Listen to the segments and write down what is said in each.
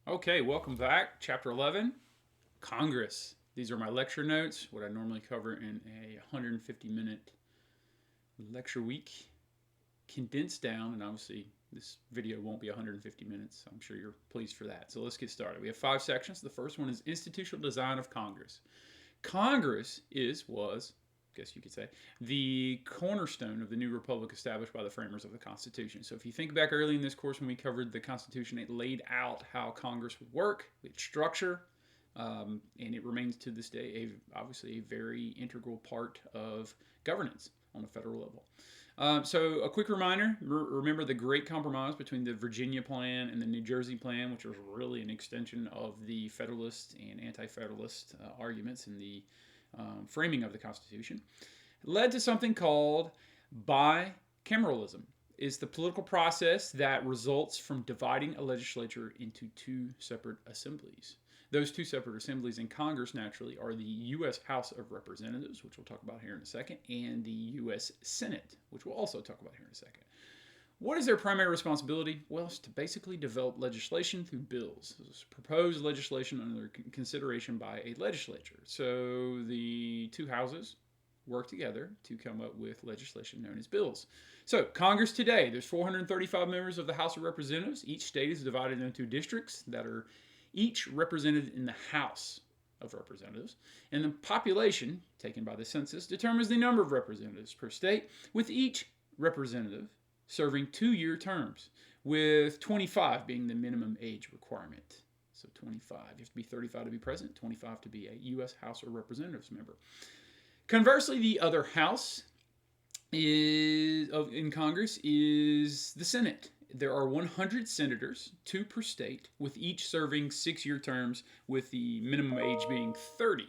Okay, welcome back. Chapter 11, Congress. These are my lecture notes, what I normally cover in a 150-minute lecture week, condensed down, and obviously this video won't be 150 minutes. So I'm sure you're pleased for that. So let's get started. We have 5 sections. The first one is institutional design of Congress. Congress was, I guess you could say, the cornerstone of the new republic established by the framers of the Constitution. So if you think back early in this course when we covered the Constitution, it laid out how Congress would work, its structure, and it remains to this day obviously a very integral part of governance on a federal level. So a quick reminder, remember the great compromise between the Virginia plan and the New Jersey plan, which was really an extension of the Federalist and Anti-Federalist arguments in the framing of the Constitution, led to something called bicameralism. It's the political process that results from dividing a legislature into 2 separate assemblies. Those 2 separate assemblies in Congress, naturally, are the U.S. House of Representatives, which we'll talk about here in a second, and the U.S. Senate, which we'll also talk about here in a second. What is their primary responsibility? Well, it's to basically develop legislation through bills. It's proposed legislation under consideration by a legislature. So the 2 houses work together to come up with legislation known as bills. So Congress today, there's 435 members of the House of Representatives. Each state is divided into districts that are each represented in the House of Representatives. And the population, taken by the census, determines the number of representatives per state, with each representative serving 2-year terms, with 25 being the minimum age requirement. So 25. You have to be 35 to be president, 25 to be a U.S. House of Representatives member. Conversely, the other house in Congress is the Senate. There are 100 senators, 2 per state, with each serving 6-year terms, with the minimum age being 30.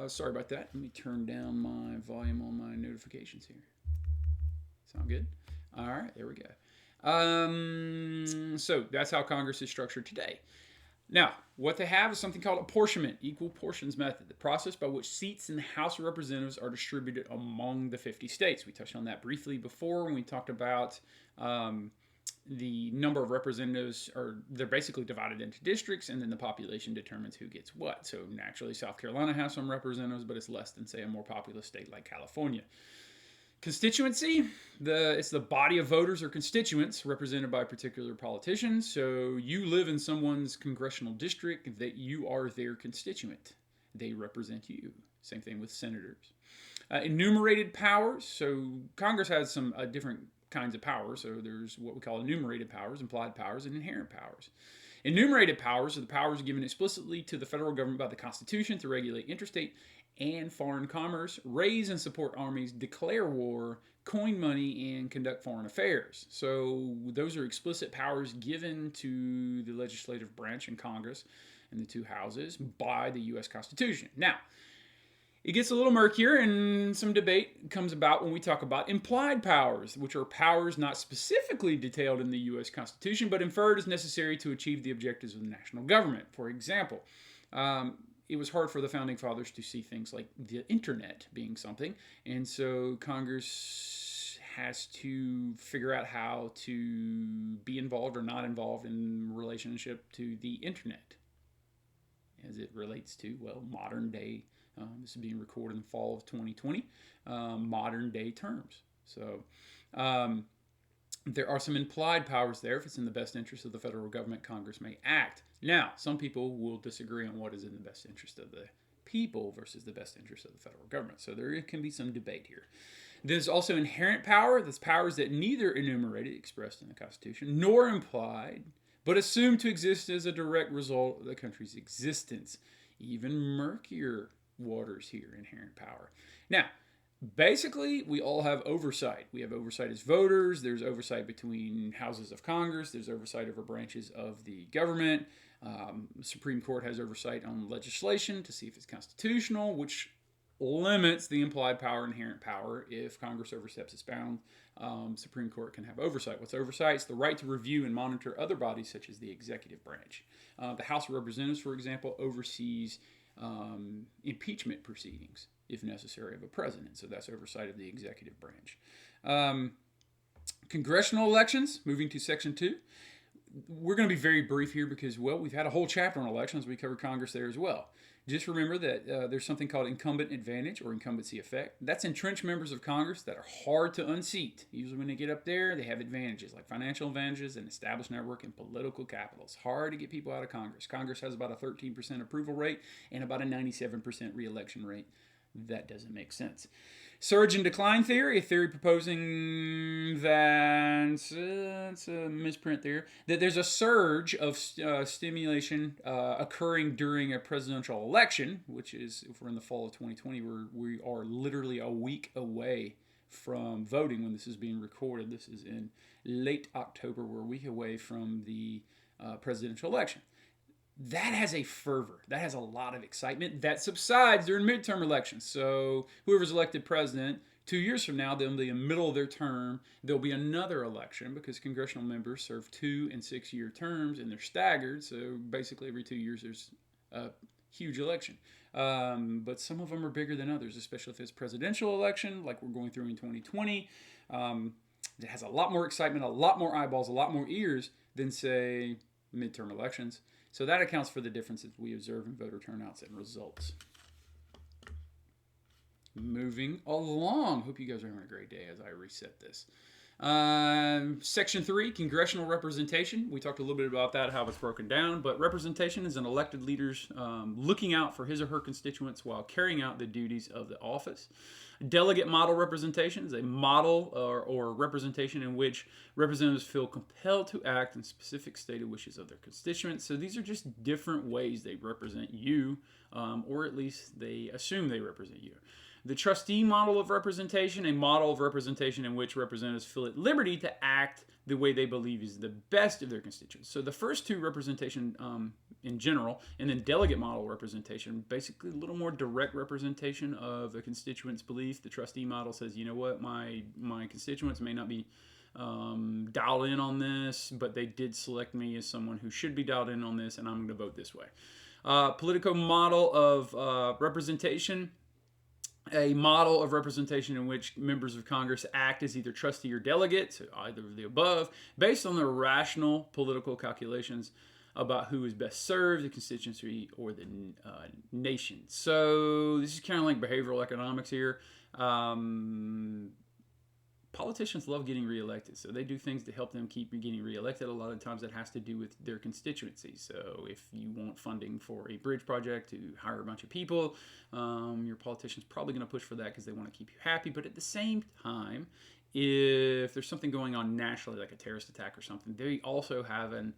Sorry about that. Let me turn down my volume on my notifications here. Sound good? All right, there we go. So that's how Congress is structured today. Now, what they have is something called apportionment, equal portions method, the process by which seats in the House of Representatives are distributed among the 50 states. We touched on that briefly before when we talked about the number of representatives, they're basically divided into districts, and then the population determines who gets what. So naturally, South Carolina has some representatives, but it's less than, say, a more populous state like California. Constituency, it's the body of voters or constituents represented by particular politicians. So you live in someone's congressional district, that you are their constituent. They represent you. Same thing with senators. Enumerated powers. So Congress has some different kinds of powers. So there's what we call enumerated powers, implied powers, and inherent powers. Enumerated powers are the powers given explicitly to the federal government by the Constitution to regulate interstate and foreign commerce, raise and support armies, declare war, coin money, and conduct foreign affairs. So those are explicit powers given to the legislative branch in Congress and the 2 houses by the U.S. Constitution. Now, it gets a little murkier, and some debate comes about when we talk about implied powers, which are powers not specifically detailed in the U.S. Constitution, but inferred as necessary to achieve the objectives of the national government. For example, it was hard for the Founding Fathers to see things like the internet being something, and so Congress has to figure out how to be involved or not involved in relationship to the internet as it relates to, well, modern day. This is being recorded in the fall of 2020, modern day terms. So there are some implied powers there. If it's in the best interest of the federal government, Congress may act. Now, some people will disagree on what is in the best interest of the people versus the best interest of the federal government. So there can be some debate here. There's also inherent power. That's powers that neither enumerated, expressed in the Constitution, nor implied, but assumed to exist as a direct result of the country's existence. Even murkier waters here, inherent power. Now, basically, we all have oversight. We have oversight as voters. There's oversight between houses of Congress. There's oversight over branches of the government. The Supreme Court has oversight on legislation to see if it's constitutional, which limits the implied power, inherent power. If Congress oversteps its bound, Supreme Court can have oversight. What's oversight? It's the right to review and monitor other bodies, such as the executive branch. The House of Representatives, for example, oversees impeachment proceedings, if necessary, of a president. So that's oversight of the executive branch. Congressional elections, moving to Section 2. we're going to be very brief here because, well, we've had a whole chapter on elections. We covered Congress there as well. Just remember that there's something called incumbent advantage or incumbency effect. That's entrenched members of Congress that are hard to unseat. Usually when they get up there, they have advantages like financial advantages and established network and political capital. It's hard to get people out of Congress. Congress has about a 13% approval rate and about a 97% reelection rate. That doesn't make sense. Surge and decline theory, a theory proposing that, it's a misprint there, that there's a surge of stimulation occurring during a presidential election, which is, if we're in the fall of 2020, we are literally a week away from voting when this is being recorded. This is in late October. We're a week away from the presidential election. That has a fervor. That has a lot of excitement. That subsides during midterm elections. So whoever's elected president, 2 years from now, they'll be in the middle of their term. There'll be another election because congressional members serve 2 and 6 year terms, and they're staggered. So basically every 2 years there's a huge election. But some of them are bigger than others, especially if it's a presidential election like we're going through in 2020. It has a lot more excitement, a lot more eyeballs, a lot more ears than, say, midterm elections. So that accounts for the differences we observe in voter turnouts and results. Moving along. Hope you guys are having a great day as I reset this. Section 3, Congressional Representation. We talked a little bit about that, how it's broken down. But representation is an elected leader's looking out for his or her constituents while carrying out the duties of the office. Delegate model representation is a model or representation in which representatives feel compelled to act in specific stated wishes of their constituents. So these are just different ways they represent you, or at least they assume they represent you. The trustee model of representation, a model of representation in which representatives feel at liberty to act the way they believe is the best of their constituents. So the first two, representation in general, and then delegate model representation, basically a little more direct representation of a constituent's belief. The trustee model says, you know what, my constituents may not be dialed in on this, but they did select me as someone who should be dialed in on this, and I'm going to vote this way. Political model of representation, a model of representation in which members of Congress act as either trustee or delegate, so either of the above, based on their rational political calculations about who is best served, the constituency or the nation. So this is kind of like behavioral economics here. Politicians love getting reelected, so they do things to help them keep getting reelected. A lot of times that has to do with their constituency. So if you want funding for a bridge project to hire a bunch of people, your politician's probably going to push for that because they want to keep you happy. But at the same time, if there's something going on nationally, like a terrorist attack or something, they also have an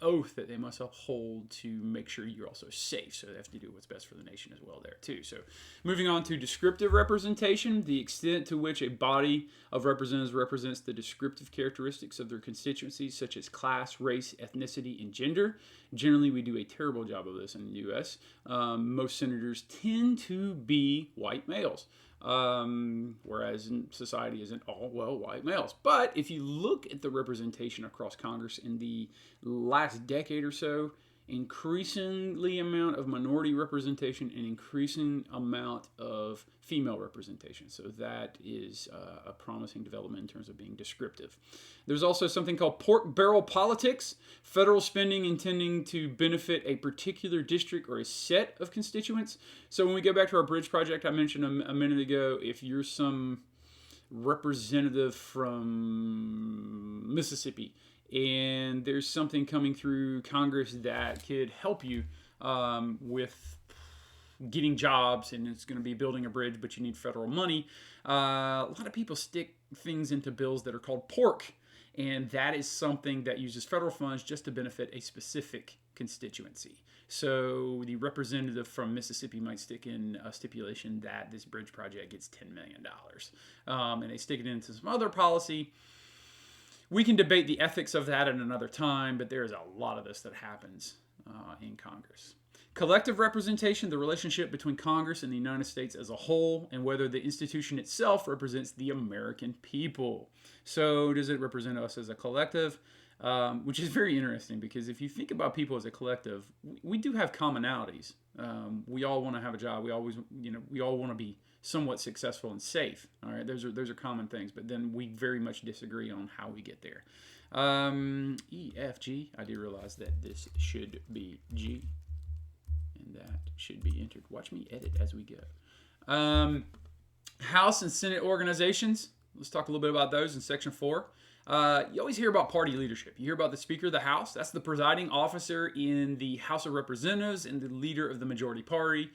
oath that they must uphold to make sure you're also safe. So they have to do what's best for the nation as well there too. So moving on to descriptive representation, the extent to which a body of representatives represents the descriptive characteristics of their constituencies, such as class, race, ethnicity, and gender. Generally, we do a terrible job of this in the U.S. Most senators tend to be white males. Whereas in society isn't all, well, white males. But if you look at the representation across Congress in the last decade or so, increasingly amount of minority representation and increasing amount of female representation. So that is a promising development in terms of being descriptive. There's also something called pork barrel politics, federal spending intending to benefit a particular district or a set of constituents. So when we go back to our bridge project I mentioned a minute ago, if you're some representative from Mississippi and there's something coming through Congress that could help you with getting jobs, and it's going to be building a bridge, but you need federal money, a lot of people stick things into bills that are called pork, and that is something that uses federal funds just to benefit a specific constituency. So the representative from Mississippi might stick in a stipulation that this bridge project gets $10 million, and they stick it into some other policy. We can debate the ethics of that at another time, but there's a lot of this that happens in Congress. Collective representation, the relationship between Congress and the United States as a whole, and whether the institution itself represents the American people. So does it represent us as a collective? Which is very interesting, because if you think about people as a collective, we do have commonalities. We all want to have a job. We all want to be somewhat successful and safe. All right, those are common things, but then we very much disagree on how we get there. E, F, G. I do realize that this should be G. And that should be entered. Watch me edit as we go. House and Senate organizations. Let's talk a little bit about those in Section 4. You always hear about party leadership. You hear about the Speaker of the House. That's the presiding officer in the House of Representatives and the leader of the majority party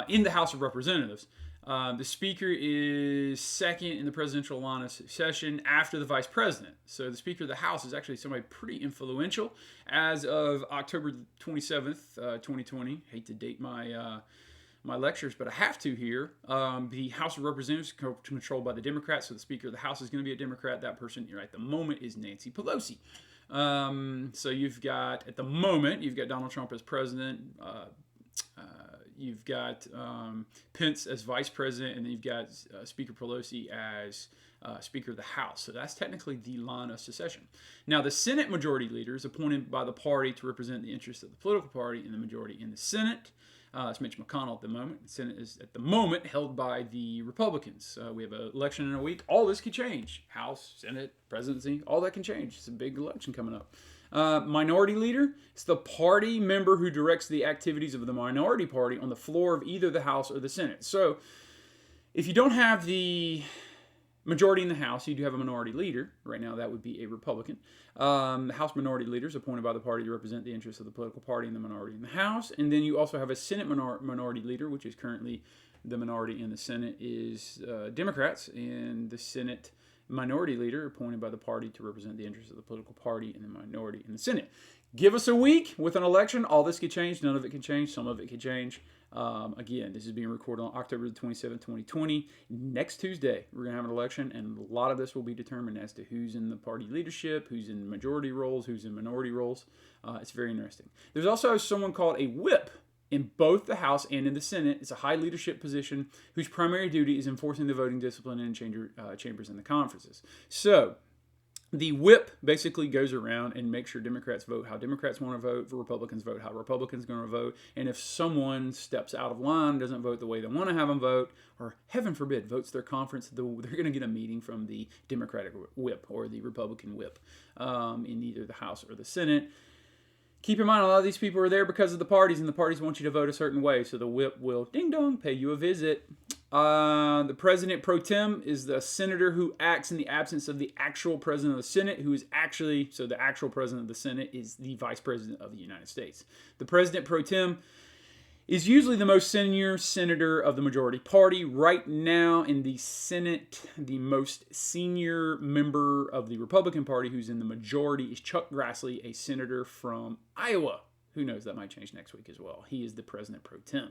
in the House of Representatives. The Speaker is second in the presidential line of succession after the Vice President. So the Speaker of the House is actually somebody pretty influential. As of October 27th, 2020, hate to date my lectures, but I have to here. The House of Representatives is controlled by the Democrats, so the Speaker of the House is going to be a Democrat. That person here at the moment is Nancy Pelosi. So you've got Donald Trump as president. You've got Pence as vice president, and then you've got Speaker Pelosi as Speaker of the House. So that's technically the line of secession. Now, the Senate majority leader is appointed by the party to represent the interests of the political party in the majority in the Senate. It's Mitch McConnell at the moment. The Senate is at the moment held by the Republicans. We have an election in a week. All this could change. House, Senate, presidency, all that can change. It's a big election coming up. Minority leader is the party member who directs the activities of the minority party on the floor of either the House or the Senate. So if you don't have the majority in the House, you do have a minority leader. Right now, that would be a Republican. The House minority leader is appointed by the party to represent the interests of the political party and the minority in the House. And then you also have a Senate minority leader, which is currently the minority in the Senate is Democrats, and the Senate minority leader appointed by the party to represent the interests of the political party and the minority in the Senate. Give us a week with an election. All this could change. None of it can change. Some of it could change. Again, this is being recorded on October the 27th, 2020. Next Tuesday, we're going to have an election, and a lot of this will be determined as to who's in the party leadership, who's in majority roles, who's in minority roles. It's very interesting. There's also someone called a whip in both the House and in the Senate. It's a high leadership position whose primary duty is enforcing the voting discipline in chambers and the conferences. So the whip basically goes around and makes sure Democrats vote how Democrats want to vote, Republicans vote how Republicans are going to vote, and if someone steps out of line, doesn't vote the way they want to have them vote, or heaven forbid, votes their conference, they're going to get a meeting from the Democratic whip or the Republican whip in either the House or the Senate. Keep in mind, a lot of these people are there because of the parties, and the parties want you to vote a certain way, so the whip will, ding-dong, pay you a visit. The president pro tem is the senator who acts in the absence of the actual president of the Senate, who is actually, so the actual president of the Senate is the vice president of the United States. The president pro tem is usually the most senior senator of the majority party. Right now in the Senate, the most senior member of the Republican Party who's in the majority is Chuck Grassley, a senator from Iowa. Who knows, that might change next week as well. He is the president pro tem.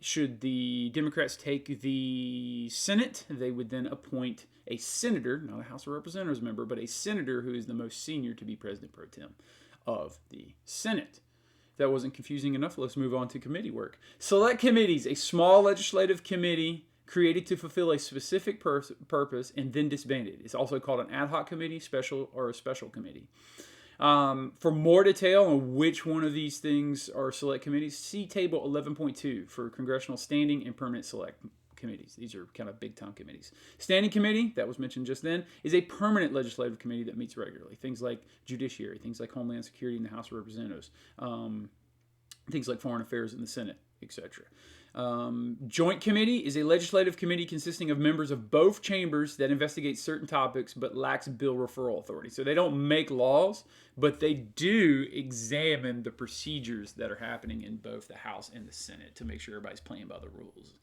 Should the Democrats take the Senate, they would then appoint a senator, not a House of Representatives member, but a senator who is the most senior to be president pro tem of the Senate. If that wasn't confusing enough, let's move on to committee work. Select committees, a small legislative committee created to fulfill a specific purpose and then disbanded. It's also called an ad hoc committee, special committee. For more detail on which one of these things are select committees, see Table 11.2 for Congressional Standing and Permanent Select Committees. These are kind of big-time committees. Standing Committee, that was mentioned just then, is a permanent legislative committee that meets regularly. Things like Judiciary, things like Homeland Security in the House of Representatives, things like Foreign Affairs in the Senate, etc. Joint Committee is a legislative committee consisting of members of both chambers that investigate certain topics but lacks bill referral authority. So they don't make laws, but they do examine the procedures that are happening in both the House and the Senate to make sure everybody's playing by the rules.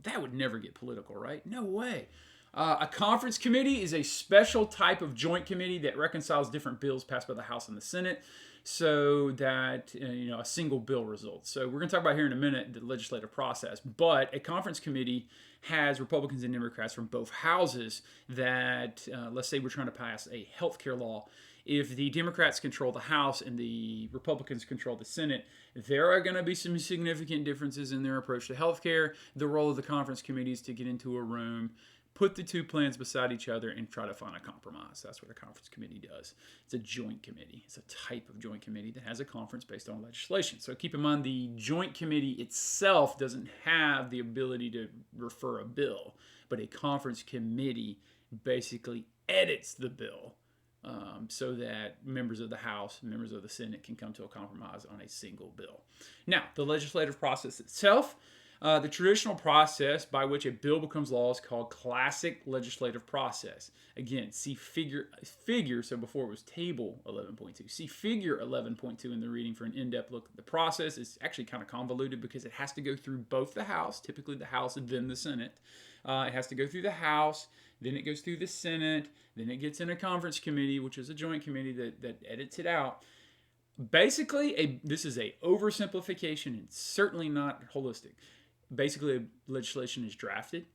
That would never get political, right? No way. A conference committee is a special type of joint committee that reconciles different bills passed by the House and the Senate, so that a single bill results. So we're going to talk about here in a minute the legislative process, but a conference committee has Republicans and Democrats from both houses that, let's say we're trying to pass a health care law. If the Democrats control the House and the Republicans control the Senate, there are going to be some significant differences in their approach to health care. The role of the conference committee is to get into a room, put the two plans beside each other, and try to find a compromise. That's what a conference committee does. It's a joint committee. It's a type of joint committee that has a conference based on legislation. So keep in mind, the joint committee itself doesn't have the ability to refer a bill, but a conference committee basically edits the bill so that members of the House, members of the Senate can come to a compromise on a single bill. Now, the legislative process itself, the traditional process by which a bill becomes law is called classic legislative process. Again, see figure, so before it was table 11.2. See figure 11.2 in the reading for an in-depth look at the process. It's actually kind of convoluted because it has to go through both the House, typically the House and then the Senate. It has to go through the House, then it goes through the Senate, then it gets in a conference committee, which is a joint committee that edits it out. Basically, this is a oversimplification and certainly not holistic. Basically, legislation is drafted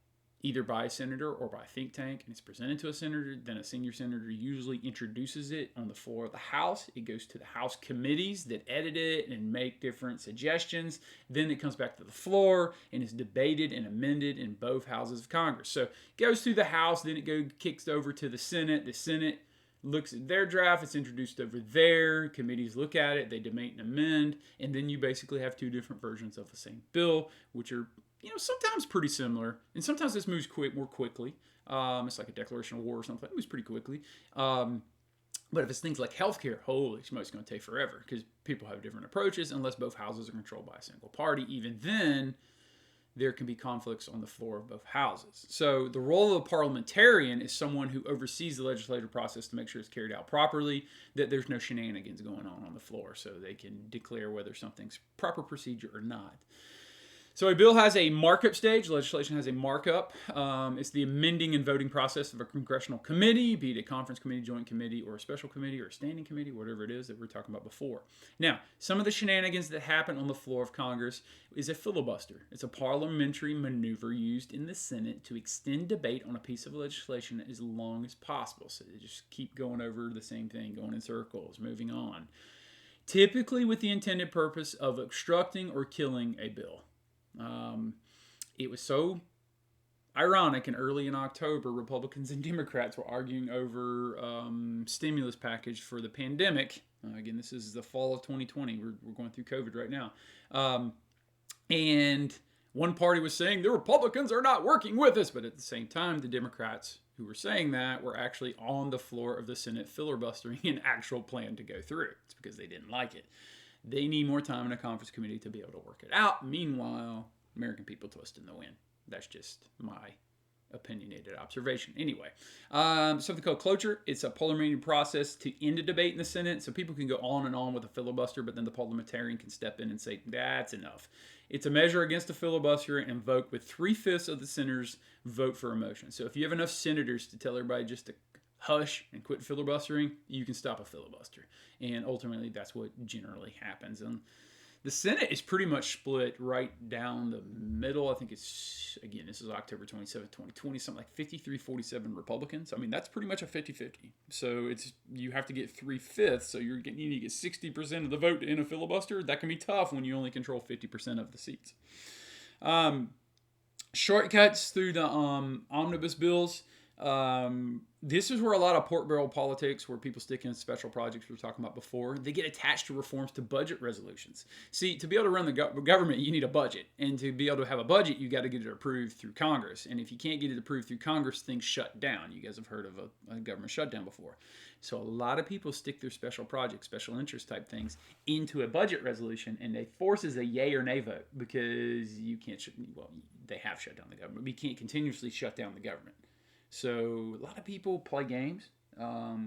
either by a senator or by a think tank, and it's presented to a senator. Then a senior senator usually introduces it on the floor of the House. It goes to the House committees that edit it and make different suggestions. Then it comes back to the floor and is debated and amended in both houses of Congress. So it goes through the House, then it kicks over to the Senate. The Senate looks at their draft, it's introduced over there, committees look at it, they debate and amend, and then you basically have two different versions of the same bill, which are, sometimes pretty similar, and sometimes this moves more quickly. It's like a declaration of war or something. It moves pretty quickly. But if it's things like healthcare, holy smokes, it's going to take forever because people have different approaches unless both houses are controlled by a single party. Even then, there can be conflicts on the floor of both houses. So the role of a parliamentarian is someone who oversees the legislative process to make sure it's carried out properly, that there's no shenanigans going on the floor, so they can declare whether something's proper procedure or not. So a bill has a markup stage. Legislation has a markup. It's the amending and voting process of a congressional committee, be it a conference committee, joint committee, or a special committee, or a standing committee, whatever it is that we were talking about before. Now, some of the shenanigans that happen on the floor of Congress is a filibuster. It's a parliamentary maneuver used in the Senate to extend debate on a piece of legislation as long as possible. So they just keep going over the same thing, going in circles, moving on. Typically with the intended purpose of obstructing or killing a bill. It was so ironic, and early in October, Republicans and Democrats were arguing over stimulus package for the pandemic. Again, this is the fall of 2020. We're going through COVID right now. And one party was saying the Republicans are not working with us, but at the same time, the Democrats who were saying that were actually on the floor of the Senate filibustering an actual plan to go through. It's because they didn't like it. They need more time in a conference committee to be able to work it out. Meanwhile, American people twisting the wind. That's just my opinionated observation. Anyway, something called cloture. It's a parliamentary process to end a debate in the Senate. So people can go on and on with a filibuster, but then the parliamentarian can step in and say, that's enough. It's a measure against a filibuster and invoked with 3/5 of the senators vote for a motion. So if you have enough senators to tell everybody just to hush and quit filibustering, you can stop a filibuster. And ultimately, that's what generally happens. And the Senate is pretty much split right down the middle. I think it's, again, this is October 27, 2020, something like 53-47 Republicans. I mean, that's pretty much a 50-50. So you have to get 3/5, so you need to get 60% of the vote to end a filibuster. That can be tough when you only control 50% of the seats. Shortcuts through the omnibus bills. This is where a lot of pork barrel politics, where people stick in special projects we were talking about before, they get attached to reforms to budget resolutions. See, to be able to run the government, you need a budget. And to be able to have a budget, you got to get it approved through Congress. And if you can't get it approved through Congress, things shut down. You guys have heard of a government shutdown before. So a lot of people stick their special projects, special interest type things into a budget resolution, and they forces a yay or nay vote because you can't, they have shut down the government, but you can't continuously shut down the government. So a lot of people play games,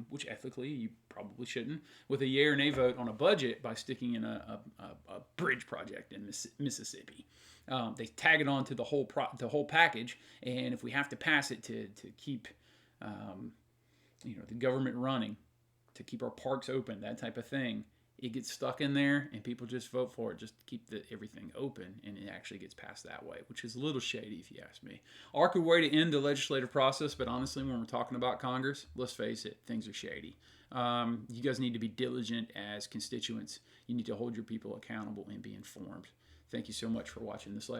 which ethically you probably shouldn't, with a yay or nay vote on a budget by sticking in a bridge project in Mississippi. They tag it on to the whole package, and if we have to pass it to keep the government running, to keep our parks open, that type of thing, it gets stuck in there, and people just vote for it just to keep everything open, and it actually gets passed that way, which is a little shady if you ask me. Awkward way to end the legislative process, but honestly, when we're talking about Congress, let's face it, things are shady. You guys need to be diligent as constituents. You need to hold your people accountable and be informed. Thank you so much for watching this lecture.